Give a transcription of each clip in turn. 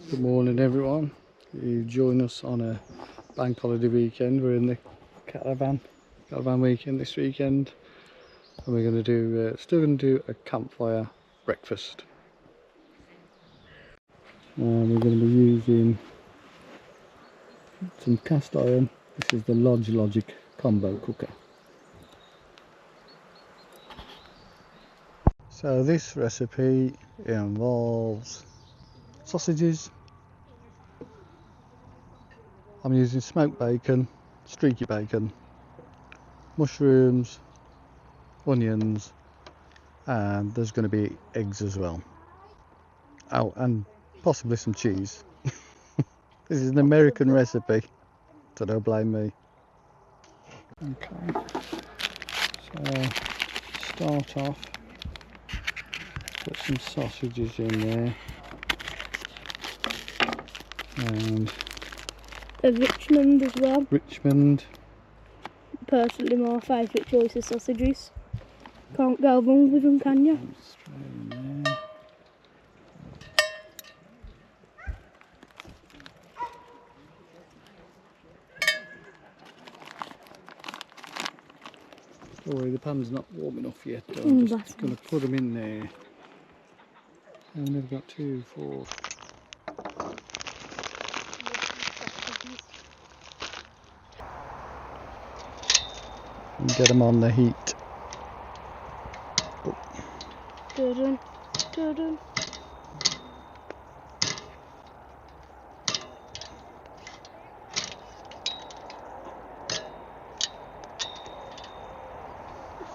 Good morning everyone. You join us on a bank holiday weekend. We're in the caravan weekend this weekend, and we're going to do still going to do a campfire breakfast. And we're going to be using some cast iron. This is the Lodge Logic combo cooker. So this recipe involves sausages. I'm using smoked bacon, streaky bacon, mushrooms, onions, and there's going to be eggs as well. Oh, and possibly some cheese. This is an American recipe, so don't blame me. Okay, so start off, put some sausages in there, and a Richmond as well. Richmond. Personally, my favourite choice of sausages. Can't go wrong with them, can you? Straight in there. Sorry, the pan's not warm enough yet. I'm just going to put them in there. And we've got 2, 4. And get them on the heat. Oh. Dun, dun, dun.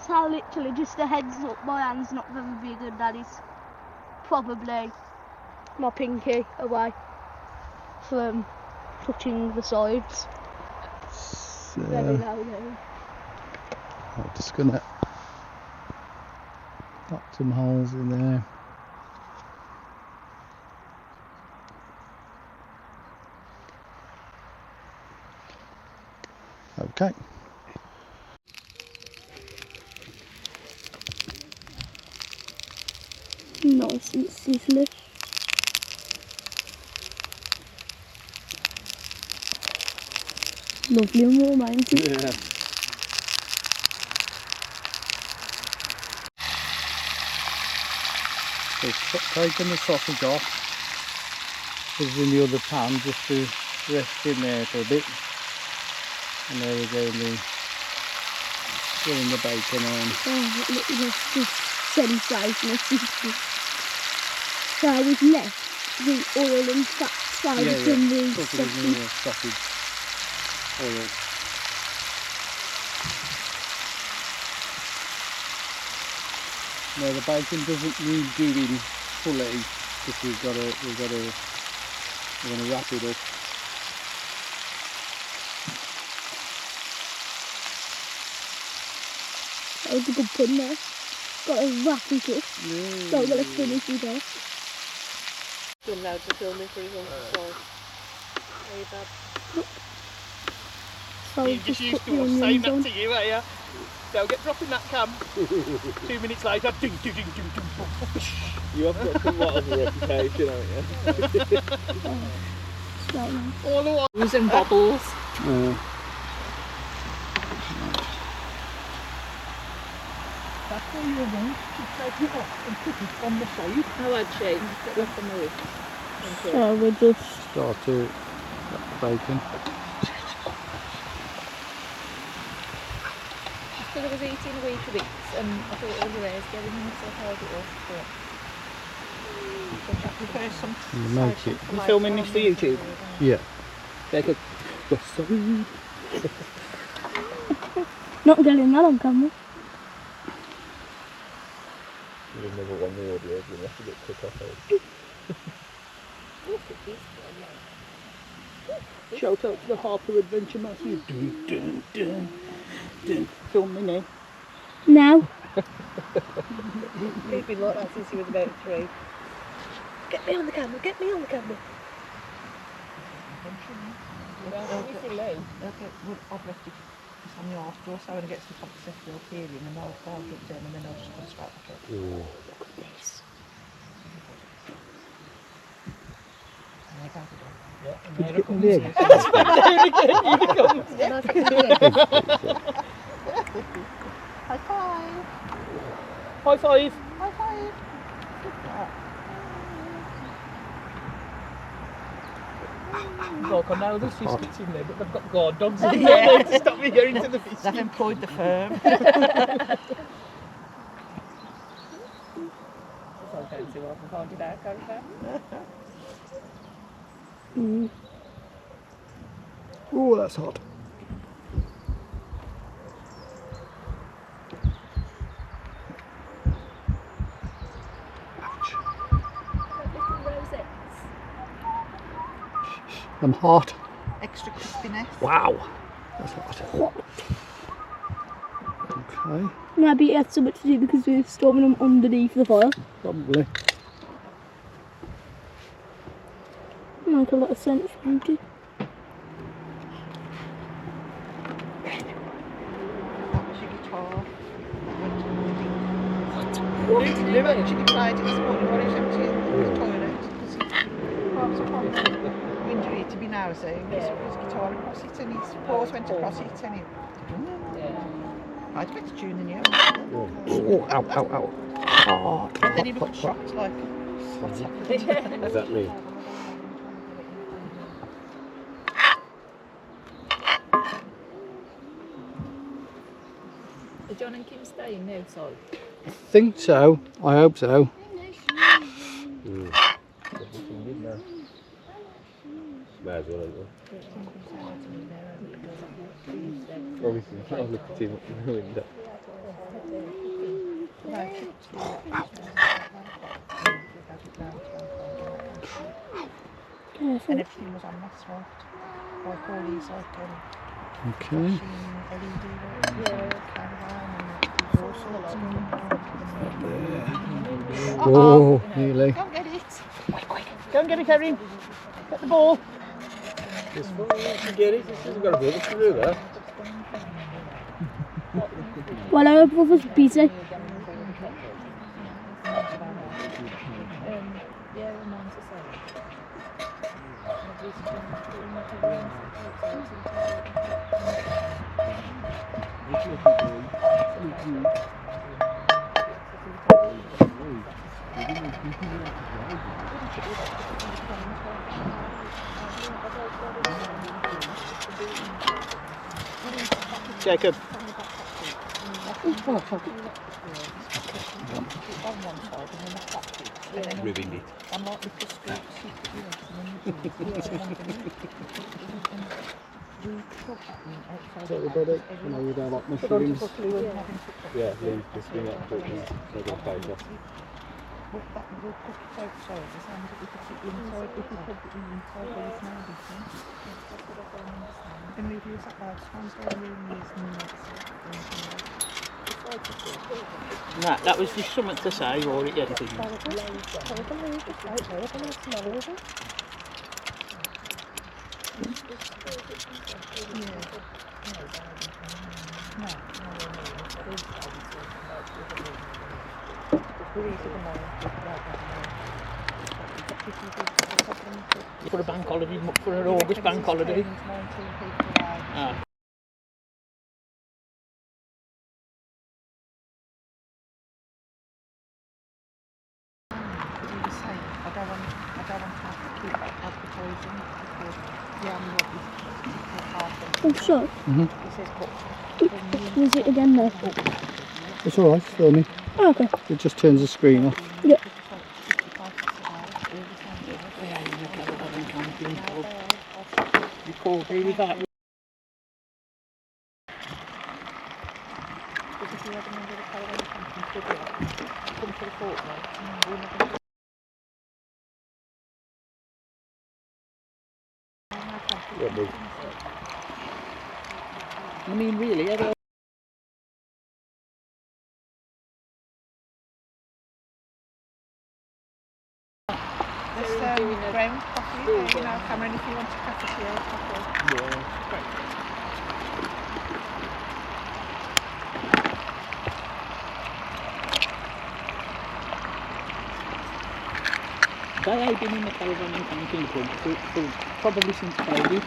So literally just a heads up, my hand's not very big and that is probably my pinky away from touching the sides. So, Very low there. I'm just going to pop some holes in there. Okay. Nice and sizzly. Lovely and warm, ain't it? Yeah. So taking the sausage off, put it in the other pan just to rest in there for a bit. And there we go, putting the bacon on. Oh, look at this sensational sizzle. So we've left the oil and fat side from the sausage oil. No, the bacon doesn't need doing fully because we're going to wrap it up. That was a good pun there. Got a wrap it up. Yeah. So I'm going to finish it off. You're allowed to film if you want to. Hey, Dad. So You just used to us saying that to you, eh? They'll get dropping that cam. 2 minutes later, ding, ding, ding, ding, ding. You have got somewhat of a reputation, haven't you? All the ones and bobbles. That's all you want. You take it off and put it on the side. How I'd change. Get that from the list. So we're just... Start to wrap the bacon. Because I was eating a week of it and I thought it was a race getting in, so I held it off. You make it. You filming this for YouTube? Yeah. Take a... Not getting that on camera. You'll never want the audio, you'll have to get cut off. Shout out to the Harper Adventure Matthew. Dun, dun, dun, dun. Film me now. Now. He's been like that since he was about 3. Get me on the camera, get me on the camera. Okay, well, I've left it on the after or so when I get to the top of the second I'll peer in and I'll jump down and then I'll just come straight back up. Look at this. Yeah, and there it Getting comes. the egg. Here it comes. High five. High five. High five. Look, I know there's biscuits in there, but they've got guard dogs in there to stop me going to the biscuits. They've employed the firm. Oh, that's hot. I'm hot. Extra crispiness. Wow, that's hot. Okay, Maybe it had something to do because we were storming them underneath the fire. probably. Make a lot of sense, thank you. That was your guitar. What? They actually played it this morning while he was emptying the toilet. Because he injured it to be nosy. His guitar across it and his paws went across it and it. I had a better tune than you. Oh, ow, ow, ow. Oh, And then he looked shocked like, what's happening? Is that me? Are John and Kim staying now, so? I think so. I hope so. Might as well, ain't we? Obviously, I'll look at him up the window. And everything was on asphalt. Like all these Okay. LED caravan and all sorts of Oh, nearly. Go and get it. Go and get it, Kevin. Get the ball. This one, you can get it. This hasn't got a brother to do that. Well, our brother's busy. Yeah, mine's the same. Jacob. Ribbing it. I'm like little scoops. So everybody, I know you don't like mushrooms. Yeah, leave this thing up, but it's not going to pay off. And we've used that last one, so we're Nah, that was just something to say, or it anything. For a bank holiday, for an August bank holiday. Ah. I don't want to have to keep advertising because Oh, sorry. he says, but Was it again there? It's alright, it's filming. Oh, okay. It just turns the screen off. Yeah. You called me with that. if you had a member of the caravan company, come for a fortnight. What big? I mean, really, I don't. There's ground coffee there, you know, Cameron, if you want a cafetiere coffee. Yeah, great. say I've been in the caravan and camping for probably since COVID.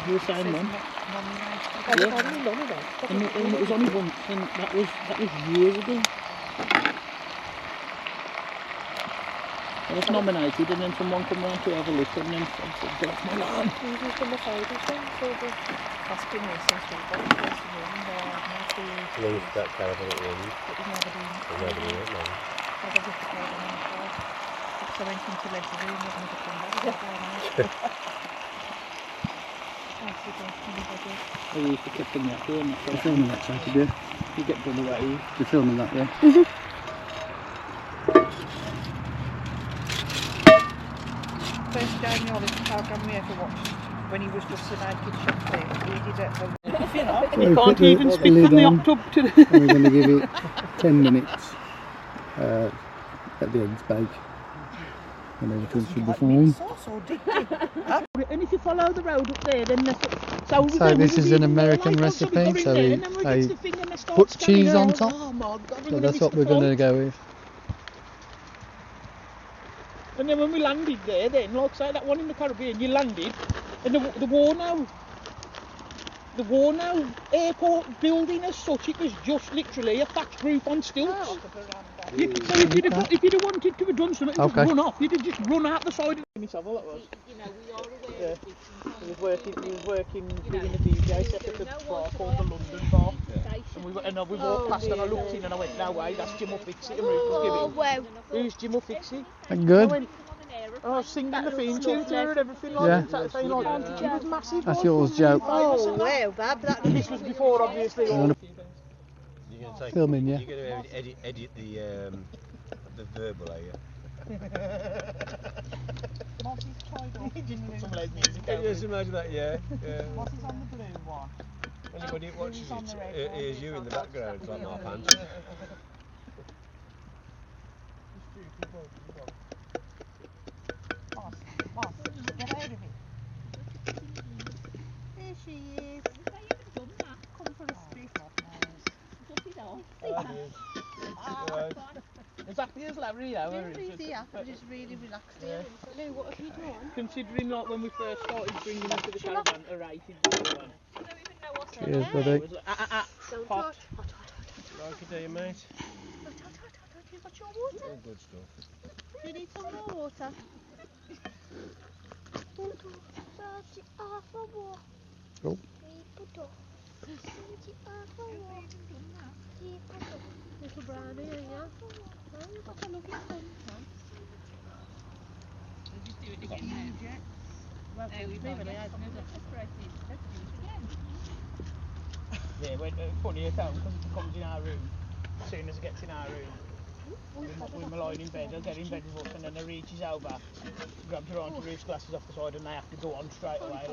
You were saying Mum? Yeah. And it was only once, and that was years ago. I was nominated, and then someone come round to have a look, and then I said, "Get off my lawn." When was that caravan at the end? Nobody in it, no. So I went into Legs room, I've never come back. I used to keep them that here, and that's You're all. filming that, Jacob, yeah? You get done away. You're filming that, yeah? First Daniel program we ever watched, when he was just a naked chef there, he did it. You can't even spit from the hot tub to the... And we're going to give it 10 minutes. Let the eggs bake. And everything should be fine. And if you follow the road up there, then So this is an American recipe, so they put cheese on top. So that's what we're going to go with. And then when we landed there, then like say that one in the Caribbean, you landed, and the Warnow airport building as such, it was just literally a thatched roof on stilts. So if you'd have wanted to have done something, just run off, you'd have just run out the side of the shovel, that was. You know, we are aware of this. He was working doing a DJ set at a bar called the London Bar. And we walked past and I looked in and I went, no way, that's Jim will fix it. And Ruth was giving, wow. who's Jim will fix it? Good. I was singing the theme tune to her and everything like that, saying like, it was massive. That's yours, Joe. Oh, well, that This was before, obviously. You're filming, yeah? You're going to edit the verbal, are you? Mozzie's tried off. Just put some loud music Can over you it. just imagine that, yeah? Mozzie's on the blue one. Anybody who watches it, hears you in the background, it's like my pants. Moz, get out of it. There she is. Come for a spit. Exactly as Larry, yeah. Just really relaxed here. Lou, what have you done? Considering like when we first started bringing them to the caravan, a rated caravan. Cheers, buddy. It was like, Don't hot. touch. Like it, do you, mate? You got your water? All good stuff. Do you need some more water? Oh. Little brownie, yeah. Oh, you've got a lovely sun. Yeah, when, funny at home because it comes in our room. As soon as it gets in our room, we're lying in bed, I'll get in bed with us and then he reaches over, grabs her onto Ruth's glasses off the side and they have to go on straight away.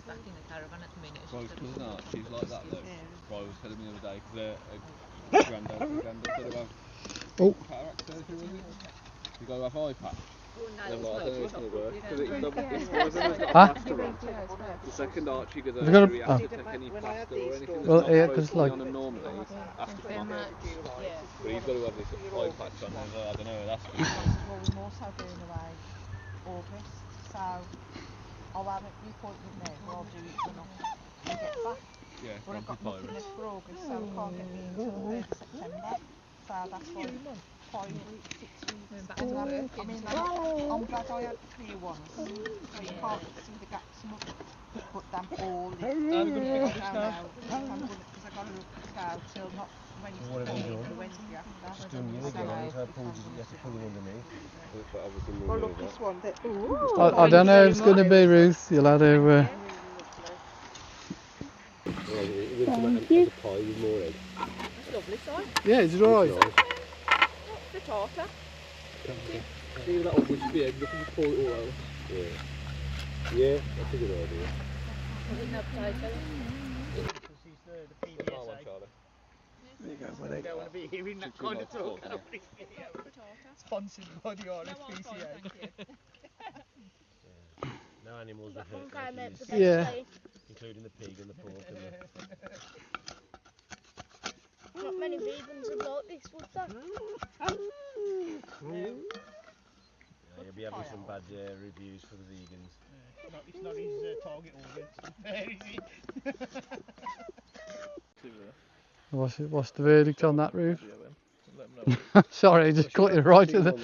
Back in the caravan at the minute. Right, cousin Art, she's like that though. Roy was telling me the other day, because granddad said about cataract surgery, was it? You got to have eye patch. And I'm like, I don't know if it's going to work. Because it's not plaster on. The second Archie goes over, he has to take any plaster or anything that's Well, not yeah, supposed 'cause to be like- on him normally, after plaster. But he's got to have this eye patch on, and I don't know, that's good. Well, we're also going away August, so I'll have an appointment now, but I'll do it when I get back. Yeah, But I've got grumpy nothing pirate. left for August, so I can't get me until the 3rd of September. So that's why 5 weeks, 6 weeks. Back to work. I mean, I'm glad I had clear ones, so you can't see the gaps much, but them all in. Because I got to look out till not Wednesday, What have you done? the Wednesday after. Just doing you again, I pulled you have to pull him underneath. But obviously Well, more look, than this one, that, I don't know if it's going to be, Ruth. You'll have to... Yeah, it would come out as a pie with more egg. That's lovely, Si. Yeah, it's alright. What's the tartar? See that one with the egg, you can just pour it all out. Yeah. Yeah, that's a good idea. No potato. Because he's the That's my one, PBSA. Charlie. There you go, I buddy. don't want to be hearing that kind of talk on this video. Sponsored by the RSPCA. No animals are hurt One like came out these, the best Yeah. place. including the pig and the pork and the... Not many vegans would like this, would they? Yeah, you'll be having some bad reviews for the vegans. It's not his target audience, to be fair, is it? What's the verdict on that, Ruth? Let them know. Sorry, just cut you right at the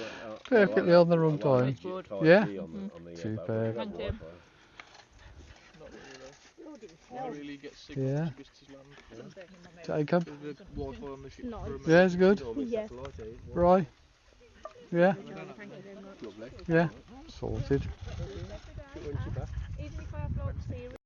perfectly on the wrong I like time. it. Yeah? On the, Superb. Thank you. Not really though. I really get sick Yeah. of visitor's land. Jacob? The Wi-Fi on the ship Nice. for a minute. Yeah, it's good. Yeah. Right. Yeah? Lovely. Yeah. Sorted. Even if I have like